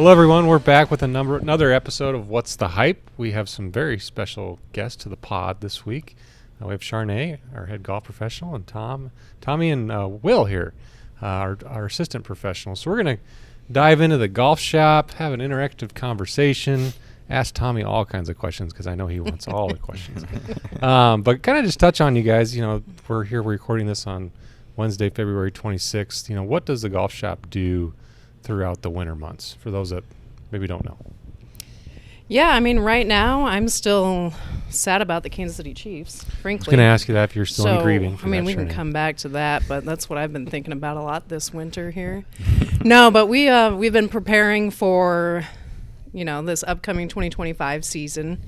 Hello, everyone. We're back with another episode of What's the Hype. We have some very special guests to the pod this week. We have Charnay, our head golf professional, and Tommy and Will here, our assistant professional. So we're going to dive into the golf shop, have an interactive conversation, ask Tommy all kinds of questions because I know he wants all the questions. But kind of just touch on you guys. We're recording this on Wednesday, February 26th. What does the golf shop do throughout the winter months for those that maybe don't know? Yeah, right now I'm still sad about the Kansas City Chiefs, frankly. I was going to ask you that if you're still in grieving. We can come back to that, but that's what I've been thinking about a lot this winter here. No, but we've been preparing for, this upcoming 2025 season.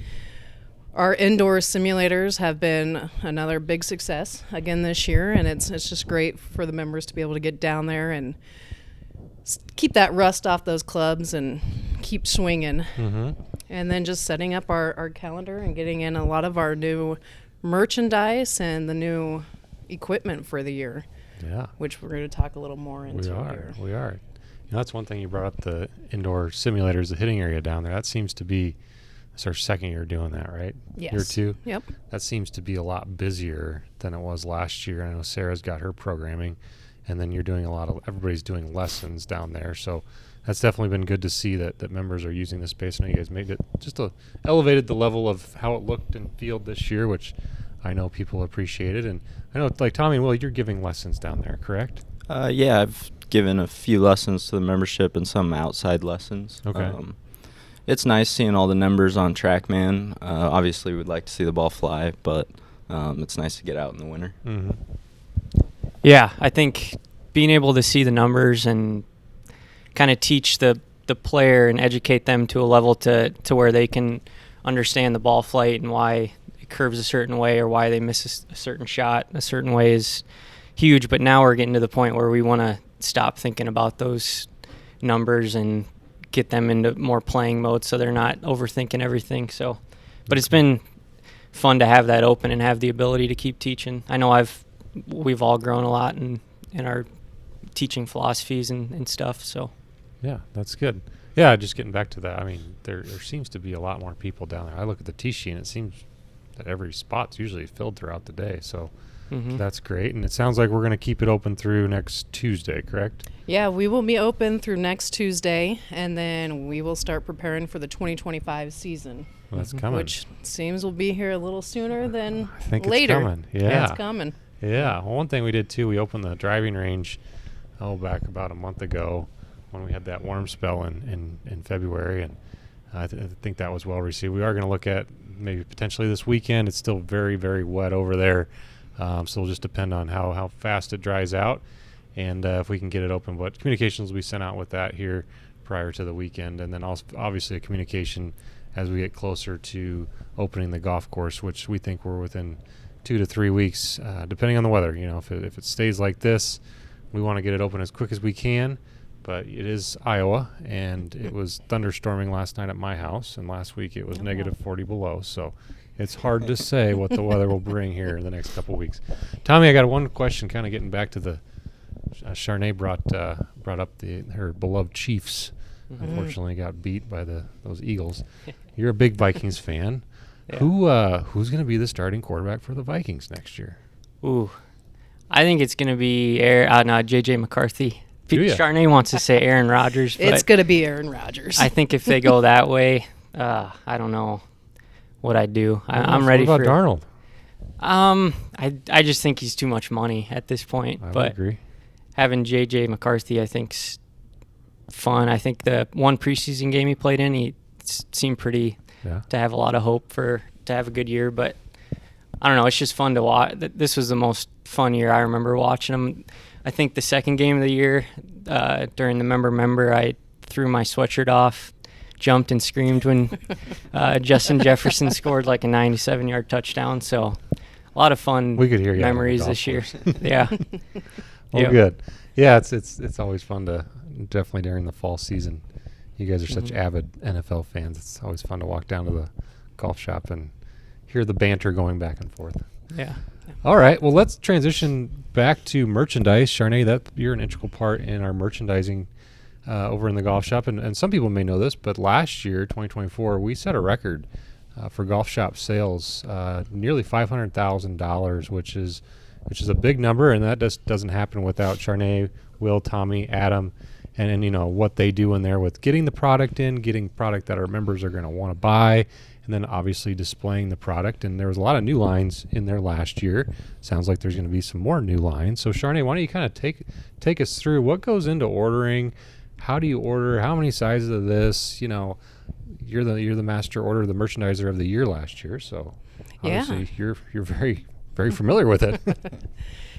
Our indoor simulators have been another big success again this year, and it's just great for the members to be able to get down there and keep that rust off those clubs and keep swinging. Mm-hmm. And then just setting up our calendar and getting in a lot of our new merchandise and the new equipment for the year. Yeah. Which we're going to talk a little more into here. We are. That's one thing you brought up, the indoor simulators, the hitting area down there. That seems to be, it's our second year doing that, right? Yes. Year two? Yep. That seems to be a lot busier than it was last year. I know Sarah's got her programming. And then you're doing everybody's doing lessons down there. So that's definitely been good to see that members are using the space. I know you guys made it elevated the level of how it looked and felt this year, which I know people appreciated. And I know, like Tommy and Will, you're giving lessons down there, correct? Yeah, I've given a few lessons to the membership and some outside lessons. Okay. It's nice seeing all the numbers on TrackMan. Obviously, we'd like to see the ball fly, but it's nice to get out in the winter. Mm-hmm. Yeah, I think being able to see the numbers and kind of teach the player and educate them to a level to where they can understand the ball flight and why it curves a certain way or why they miss a certain shot a certain way is huge. But now we're getting to the point where we want to stop thinking about those numbers and get them into more playing mode so they're not overthinking everything. So, but it's been fun to have that open and have the ability to keep teaching. I know we've all grown a lot in our teaching philosophies and stuff. So, yeah, that's good. Yeah, just getting back to that. There seems to be a lot more people down there. I look at the tee sheet, and it seems that every spot's usually filled throughout the day. So that's great. And it sounds like we're going to keep it open through next Tuesday, correct? Yeah, we will be open through next Tuesday, and then we will start preparing for the 2025 season. Well, that's coming. Which seems will be here a little sooner than I think later. It's coming. Yeah, it's coming. Yeah. Well, one thing we did too, we opened the driving range back about a month ago when we had that warm spell in February, and I think that was well received. We are going to look at maybe potentially this weekend. It's still very, very wet over there, so it'll just depend on how fast it dries out and if we can get it open. But communications will be sent out with that here prior to the weekend, and then also obviously a communication as we get closer to opening the golf course, which we think we're within 2 to 3 weeks, depending on the weather. If it stays like this, we want to get it open as quick as we can. But it is Iowa, and it was thunderstorming last night at my house, and last week it was negative 40 below. So it's hard to say what the weather will bring here in the next couple of weeks. Tommy, I got one question, kind of getting back to the Charnay brought up her beloved Chiefs. Mm-hmm. Unfortunately, got beat by those Eagles. You're a big Vikings fan. Yeah. Who's going to be the starting quarterback for the Vikings next year? Ooh, I think it's going to be J.J. McCarthy. Charnay wants to say Aaron Rodgers. It's going to be Aaron Rodgers. I think if they go that way, I don't know what I'd do. I'm ready for it. What about Darnold? I just think he's too much money at this point. I would agree. Having J.J. McCarthy, I think's fun. I think the one preseason game he played in, he seemed pretty to have a lot of hope to have a good year. But I don't know. It's just fun to watch. This was the most fun year I remember watching him. I think the second game of the year, during the member, I threw my sweatshirt off, jumped and screamed when Justin Jefferson scored like a 97-yard touchdown. So a lot of fun memories this year. Yeah. Well, good. Yeah, it's always fun to definitely during the fall season. You guys are such avid NFL fans. It's always fun to walk down to the golf shop and hear the banter going back and forth. Yeah. All right. Well, let's transition back to merchandise. Charnay, you're an integral part in our merchandising over in the golf shop. And some people may know this, but last year, 2024, we set a record for golf shop sales, nearly $500,000, which is a big number, and that just doesn't happen without Charnay, Will, Tommy, Adam, and you know what they do in there with getting the product in, getting product that our members are going to want to buy, and then obviously displaying the product. And there was a lot of new lines in there last year. Sounds like there's going to be some more new lines. So Charnay, why don't you kind of take us through what goes into ordering? How do you order? How many sizes of this? You know, you're the master order, the merchandiser of the year last year. So obviously you're very, very familiar with it.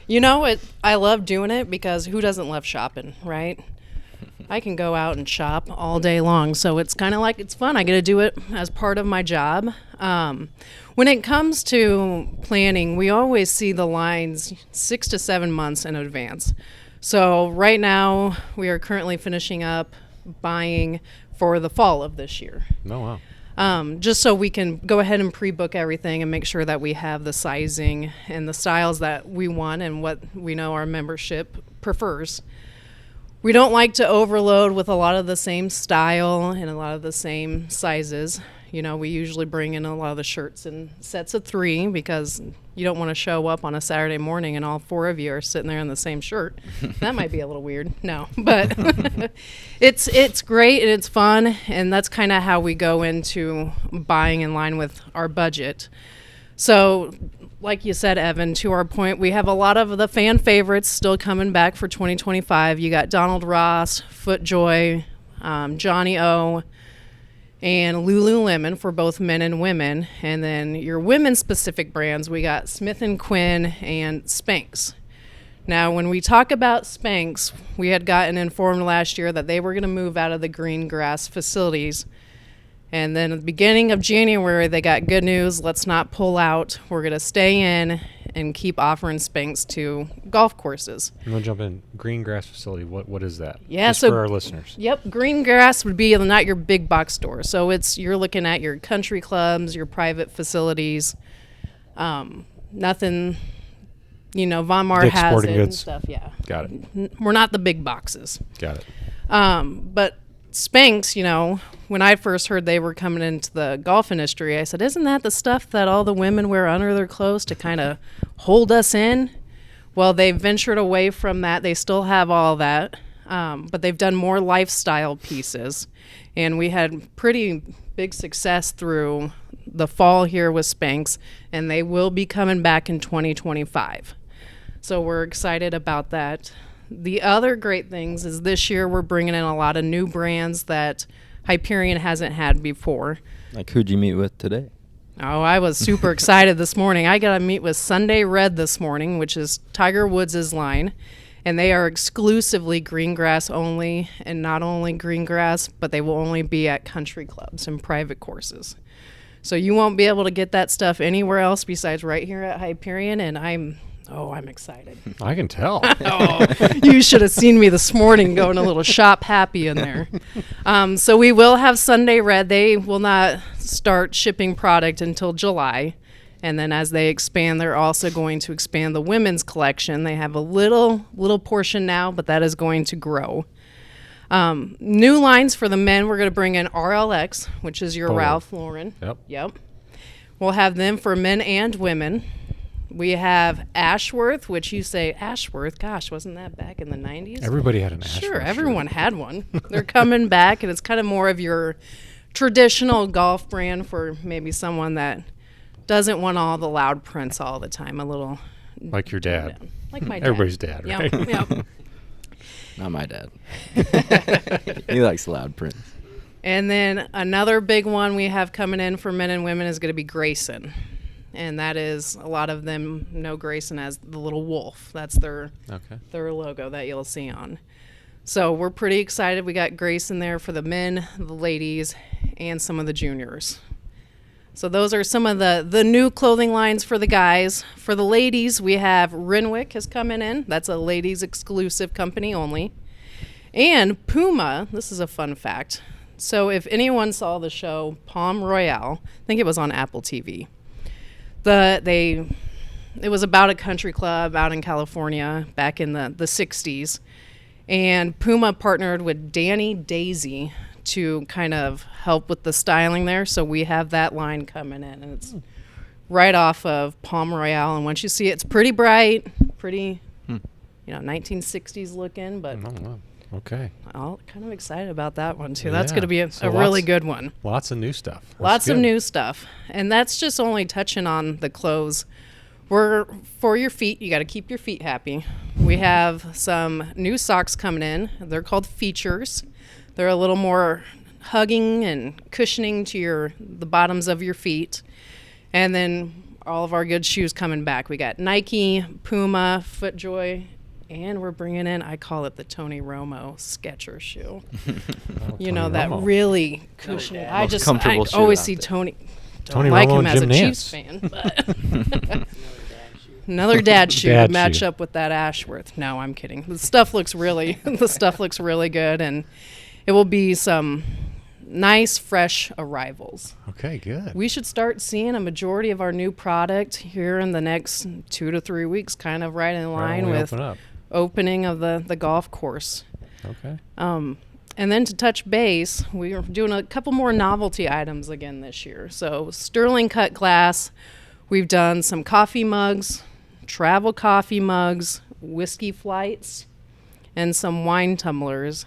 You know, I love doing it because who doesn't love shopping, right? I can go out and shop all day long, so it's kind of like it's fun. I get to do it as part of my job. When it comes to planning, we always see the lines 6 to 7 months in advance. So right now, we are currently finishing up buying for the fall of this year. Oh, wow. Just so we can go ahead and pre-book everything and make sure that we have the sizing and the styles that we want and what we know our membership prefers. We don't like to overload with a lot of the same style and a lot of the same sizes. You know, we usually bring in a lot of the shirts in sets of 3 because you don't want to show up on a Saturday morning and all 4 of you are sitting there in the same shirt. That might be a little weird. No, but it's great and it's fun, and that's kind of how we go into buying in line with our budget. So, like you said, Evan, to our point, we have a lot of the fan favorites still coming back for 2025. You got Donald Ross, FootJoy, Johnny O, and Lululemon for both men and women. And then your women's specific brands, we got Smith & Quinn and Spanx. Now, when we talk about Spanx, we had gotten informed last year that they were going to move out of the green grass facilities. And then at the beginning of January, they got good news. Let's not pull out. We're going to stay in and keep offering Spanx to golf courses. I'm going to jump in. Green grass facility, what is that? Yeah, just so for our listeners. Yep, green grass would be not your big box store. So you're looking at your country clubs, your private facilities, nothing, Von Mar Dick's has Sporting it and Goods. stuff. Yeah, Got it. We're not the big boxes. Got it. But Spanx, when I first heard they were coming into the golf industry, I said, isn't that the stuff that all the women wear under their clothes to kind of hold us in? Well, they've ventured away from that. They still have all that, but they've done more lifestyle pieces. And we had pretty big success through the fall here with Spanx, and they will be coming back in 2025. So we're excited about that. The other great things is this year we're bringing in a lot of new brands that Hyperion hasn't had before. Like, who'd you meet with today? Oh, I was super excited this morning. I got to meet with Sunday Red this morning, which is Tiger Woods' line. And they are exclusively green grass only, and not only green grass, but they will only be at country clubs and private courses. So you won't be able to get that stuff anywhere else besides right here at Hyperion, and I'm excited. I can tell. You should have seen me this morning going a little shop happy in there. So we will have Sunday Red. They will not start shipping product until July. And then as they expand, they're also going to expand the women's collection. They have a little portion now, but that is going to grow. New lines for the men, we're going to bring in RLX, which is your Ralph Lauren. Yep. We'll have them for men and women. We have Ashworth, which you say, Ashworth, gosh, wasn't that back in the 90s? Everybody had an Ashworth. Sure, everyone had one. They're coming back, and it's kind of more of your traditional golf brand for maybe someone that doesn't want all the loud prints all the time. A little like your dad. Like my dad. Everybody's dad, right? Yep. Not my dad. He likes loud prints. And then another big one we have coming in for men and women is going to be Grayson. And that is, a lot of them know Grayson as the little wolf. That's their logo that you'll see on. So we're pretty excited. We got Grayson there for the men, the ladies, and some of the juniors. So those are some of the new clothing lines for the guys. For the ladies, we have Renwick has coming in. That's a ladies exclusive company only. And Puma, this is a fun fact. So if anyone saw the show Palm Royale, I think it was on Apple TV. It was about a country club out in California back in the 60s. And Puma partnered with Danny Daisy to kind of help with the styling there. So we have that line coming in, and it's right off of Palm Royale. And once you see it, it's pretty bright, pretty, 1960s looking, but Oh, wow. Okay. I'm kind of excited about that one too. That's Yeah. going to be a So really lots- good one. Lots of new stuff. That's Lots of good. new stuff. And that's just only touching on the clothes. For your feet, you got to keep your feet happy. We have some new socks coming in. They're called Features. They're a little more hugging and cushioning to the bottoms of your feet. And then all of our good shoes coming back. We got Nike, Puma, FootJoy, and we're bringing in, I call it the Tony Romo Skechers shoe. You know, Tony that Romo. really cushioning. I Most just comfortable I shoe always out see there. Tony. Tony Don't like Romo him and as a Jim Chiefs Nance. fan, but another dad shoe Dad to match shoe. up with that Ashworth. No, I'm kidding. The stuff looks really good, and it will be some nice, fresh arrivals. Okay, good. We should start seeing a majority of our new product here in the next 2 to 3 weeks, kind of right in Right line when we with open up. opening of the golf course. Okay. And then to touch base, we are doing a couple more novelty items again this year. So sterling cut glass, we've done some coffee mugs, travel coffee mugs, whiskey flights, and some wine tumblers.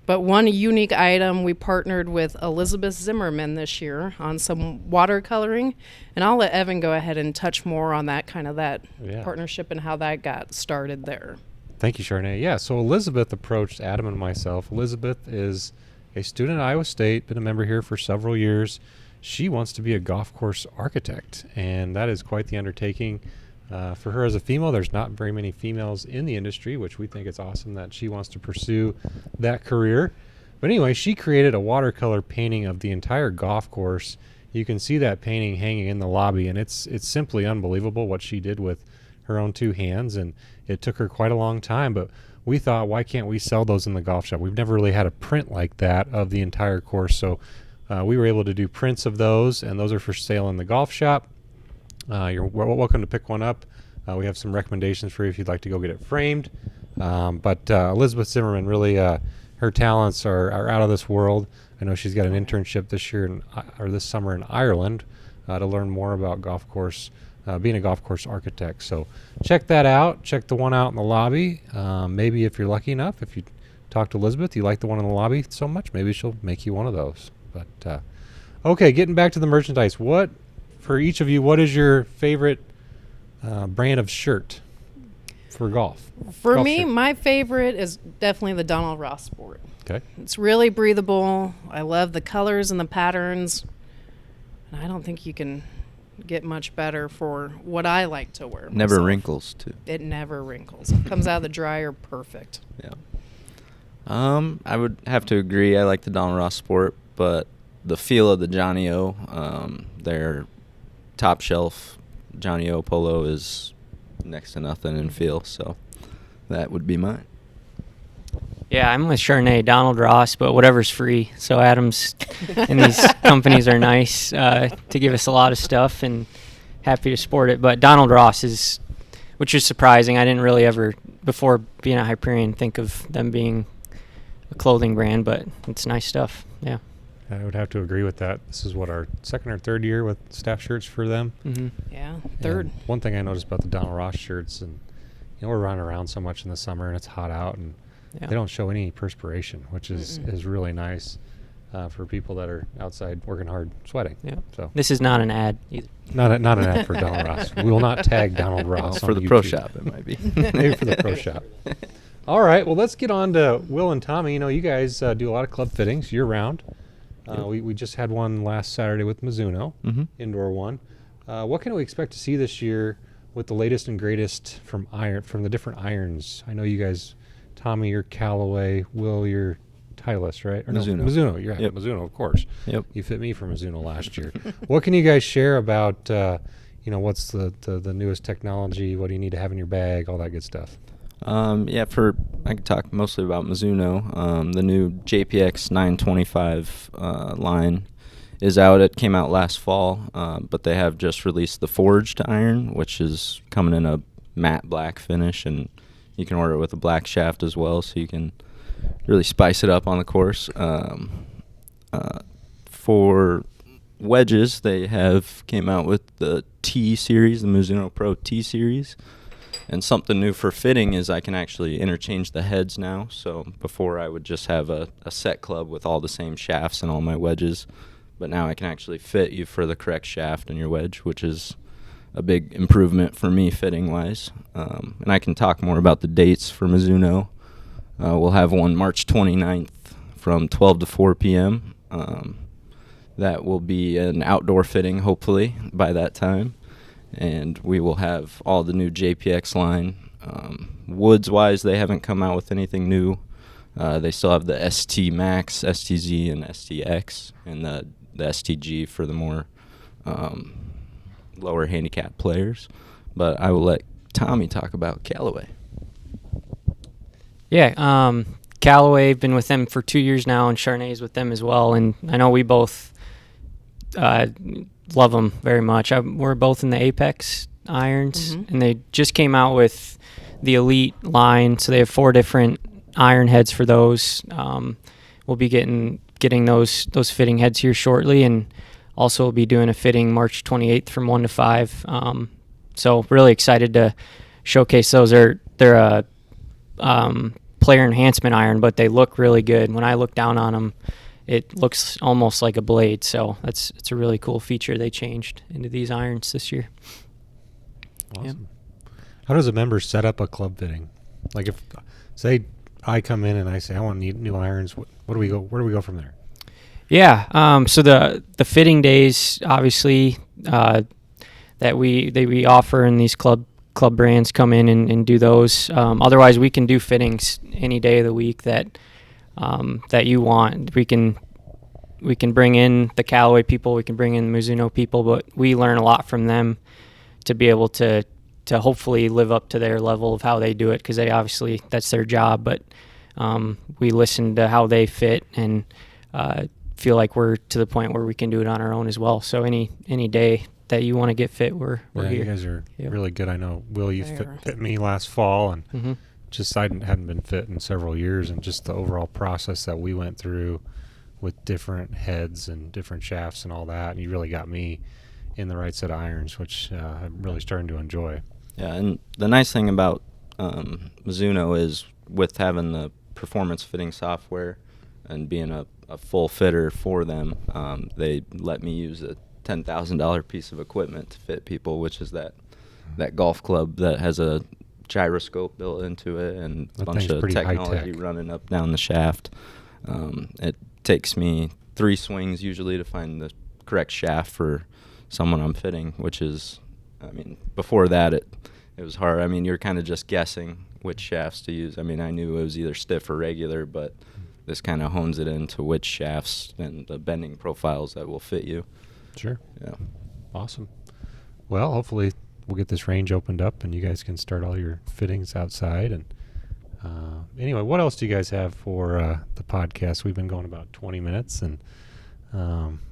But one unique item, we partnered with Elizabeth Zimmerman this year on some watercoloring. And I'll let Evan go ahead and touch more on that Yeah. partnership and how that got started there. Thank you, Charnay. Yeah, so Elizabeth approached Adam and myself. Elizabeth is a student at Iowa State, been a member here for several years. She wants to be a golf course architect, and that is quite the undertaking. For her as a female, there's not very many females in the industry, which we think it's awesome that she wants to pursue that career. But anyway, she created a watercolor painting of the entire golf course. You can see that painting hanging in the lobby, and it's simply unbelievable what she did with her own two hands, and it took her quite a long time, but we thought, why can't we sell those in the golf shop? We've never really had a print like that of the entire course, so we were able to do prints of those, and those are for sale in the golf shop. You're welcome to pick one up. We have some recommendations for you if you'd like to go get it framed. But Elizabeth Zimmerman, really, her talents are out of this world. I know she's got an internship this year or this summer in Ireland to learn more about golf course, being a golf course architect. So check that out. Check the one out in the lobby. Maybe if you're lucky enough, if you talk to Elizabeth, you like the one in the lobby so much, maybe she'll make you one of those. But okay, getting back to the merchandise. For each of you, what is your favorite brand of shirt for golf? For Golf me, shirt. my favorite is definitely the Donald Ross Sport. Okay. It's really breathable. I love the colors and the patterns. And I don't think you can get much better for what I like to wear. Never myself. wrinkles too. It never wrinkles. It comes out of the dryer perfect. Yeah. I would have to agree. I like the Donald Ross Sport, but the feel of the Johnny O, their top shelf Johnny O polo is next to nothing in feel, so that would be mine. Yeah, I'm with Charnay, Donald Ross, but whatever's free. So Adams and these companies are nice to give us a lot of stuff, and happy to support it. But Donald Ross is, which is surprising. I didn't really ever, before being at Hyperion, think of them being a clothing brand, but it's nice stuff. Yeah. I would have to agree with that. This is our second or third year with staff shirts for them. Mm-hmm. Yeah, third. And one thing I noticed about the Donald Ross shirts, and we're running around so much in the summer and it's hot out, and Yeah. they don't show any perspiration, which is really nice for people that are outside working hard, sweating. Yeah. So This is not an ad either. not an ad for Donald Ross. We will not tag Donald Well, Ross for on the pro YouTube. shop, it might be. Maybe for the pro shop. All right. Well, let's get on to Will and Tommy. You guys do a lot of club fittings year round. Yep. We just had one last Saturday with Mizuno, indoor one. What can we expect to see this year with the latest and greatest from the different irons? I know you guys, Tommy, you're Callaway. Will, you're Titleist, right? Or no, Mizuno. Mizuno. You're Yep. Mizuno, of course. Yep. You fit me for Mizuno last year. What can you guys share about, what's the newest technology? What do you need to have in your bag? All that good stuff. I could talk mostly about Mizuno. The new JPX 925 line is out. It came out last fall, but they have just released the forged iron, which is coming in a matte black finish and You can order it with a black shaft as well, so you can really spice it up on the course. For wedges, they have came out with the T series, the Mizuno Pro T series. And something new for fitting is I can actually interchange the heads now. So before I would just have a set club with all the same shafts and all my wedges. But now I can actually fit you for the correct shaft in your wedge, which is a big improvement for me fitting-wise. And I can talk more about the dates for Mizuno. We'll have one March 29th from 12 to 4 p.m. That will be an outdoor fitting, hopefully, by that time. And we will have all the new JPX line. Woods-wise, they haven't come out with anything new. They still have the ST Max, STZ, and STX, and the STG for the more lower handicap players. But I will let Tommy talk about Callaway. Yeah, Callaway, been with them for 2 years now, and Charnay's with them as well. And I know we both love them very much. We're both in the Apex irons, and they just came out with the Elite line, so they have 4 different iron heads for those. We'll be getting those fitting heads here shortly, and also we'll be doing a fitting March 28th from 1 to 5. So really excited to showcase those. They're a player enhancement iron, but they look really good. When I look down on them, it looks almost like a blade, so it's a really cool feature they changed into these irons this year. Awesome. How does a member set up a club fitting? Like if, say, I come in and I say I want new irons, where do we go from there? Yeah, so the fitting days, obviously, that we offer in these club brands, come in and do those. Otherwise, we can do fittings any day of the week that you want. We can bring in the Callaway people, we can bring in the Mizuno people, but we learn a lot from them to be able to hopefully live up to their level of how they do it, because they obviously, that's their job, but we listen to how they fit and feel like we're to the point where we can do it on our own as well. So any day that you want to get fit, we're here. You guys are really good. I know, Will, you fit me last fall, and just I hadn't been fit in several years, and just the overall process that we went through with different heads and different shafts and all that, and you really got me in the right set of irons, which I'm really starting to enjoy. Yeah, and the nice thing about Mizuno is with having the performance fitting software and being a full fitter for them, they let me use a $10,000 piece of equipment to fit people, which is that golf club that has a gyroscope built into it and a bunch of technology running up down the shaft. It takes me 3 swings usually to find the correct shaft for someone I'm fitting, which is, I mean, before that it was hard. I mean, you're kind of just guessing which shafts to use. I mean, I knew it was either stiff or regular, but this kind of hones it into which shafts and the bending profiles that will fit you. Sure. Yeah. Awesome. Well, hopefully we'll get this range opened up and you guys can start all your fittings outside. And anyway, what else do you guys have for the podcast? We've been going about 20 minutes, and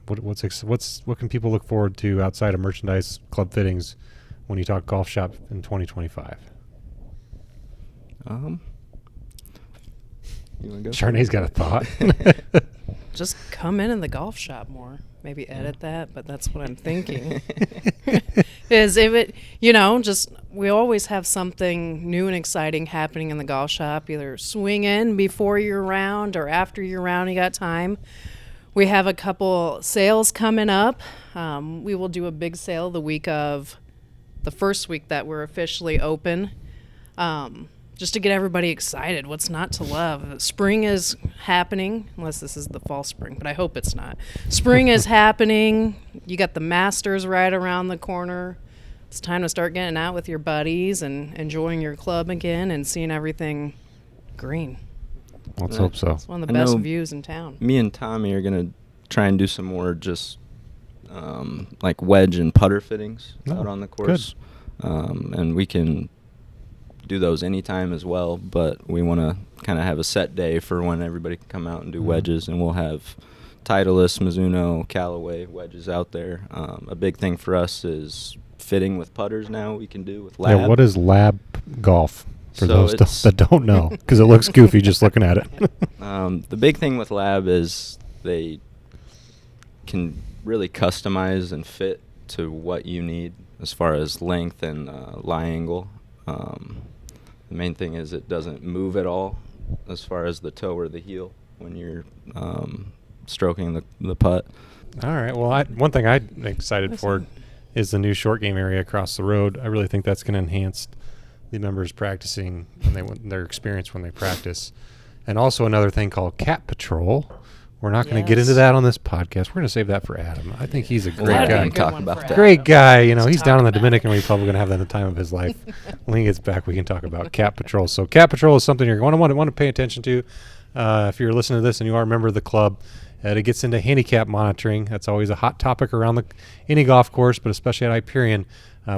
what can people look forward to outside of merchandise, club fittings, when you talk golf shop in 2025? You wanna go? Charnay's got a thought. Just come in the golf shop more. Maybe edit that, but that's what I'm thinking. Is if it, we always have something new and exciting happening in the golf shop, either swing in before your round or after your round, you got time. We have a couple sales coming up. We will do a big sale the first week that we're officially open. Just to get everybody excited. What's not to love? Spring is happening, unless this is the fall spring, but I hope it's not. Spring is happening. You got the Masters right around the corner. It's time to start getting out with your buddies and enjoying your club again and seeing everything green. Let's hope so. It's one of the best views in town. Me and Tommy are going to try and do some more just like wedge and putter fittings out on the course. And we can do those anytime as well, but we want to kind of have a set day for when everybody can come out and do wedges, and we'll have Titleist, Mizuno, Callaway wedges out there. A big thing for us is fitting with putters now we can do with Lab. Yeah, what is Lab Golf? For So those it's- that don't know, because it looks goofy just looking at it. The big thing with lab is they can really customize and fit to what you need as far as length and lie angle. The main thing is it doesn't move at all as far as the toe or the heel when you're stroking the putt. All right. Well, one thing I'm excited for is the new short game area across the road. I really think that's going to enhance the members practicing their experience when they practice. And also another thing called Cat Patrol. We're not going to get into Yes. that on this podcast. We're going to save that for Adam. I think he's a We'll great let That'd be guy. a him good talk one about for that. Great guy. You know, Let's he's down talk in the about Dominican it. Republic and having the time of his life. When he gets back, we can talk about Cat Patrol. So Cat Patrol is something you're going to want to pay attention to. If you're listening to this and you are a member of the club, it gets into handicap monitoring. That's always a hot topic around any golf course, but especially at Hyperion.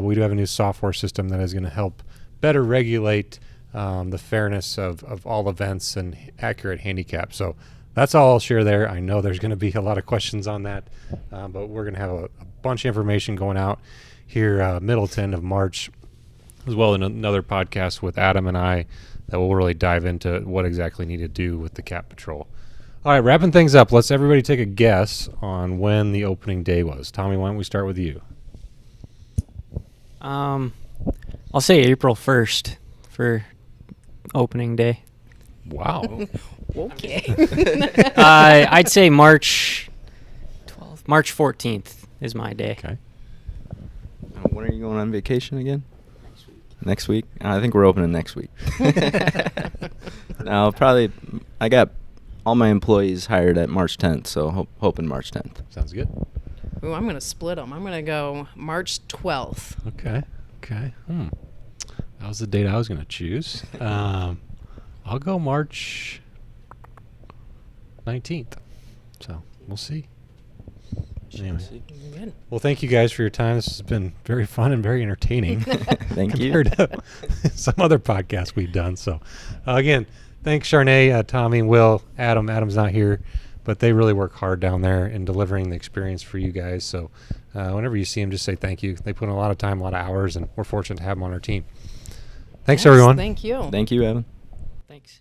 We do have a new software system that is going to help better regulate the fairness of all events and accurate handicap. So that's all I'll share there. I know there's going to be a lot of questions on that, but we're going to have a bunch of information going out here middle to end of March, as well as another podcast with Adam and I that will really dive into what exactly need to do with the Cat Patrol. All right, wrapping things up, let's everybody take a guess on when the opening day was. Tommy, why don't we start with you? I'll say April 1st for opening day. Wow. Okay. I'd say March 12th. March 14th is my day. Okay. When are you going on vacation again? Next week. I think we're opening next week. No, probably. I got all my employees hired at March 10th, so hoping March 10th. Sounds good. Ooh, I'm going to split them. I'm going to go March 12th. Okay. That was the date I was going to choose. I'll go March 19th. So we'll see. Anyway. Good. Well, thank you guys for your time. This has been very fun and very entertaining. Thank you. compared to some other podcasts we've done. So, again, thanks, Charnay, Tommy, Will, Adam. Adam's not here, but they really work hard down there in delivering the experience for you guys. So, whenever you see them, just say thank you. They put in a lot of time, a lot of hours, and we're fortunate to have them on our team. Thanks, Yes, everyone. Thank you. Thank you, Evan. Thanks.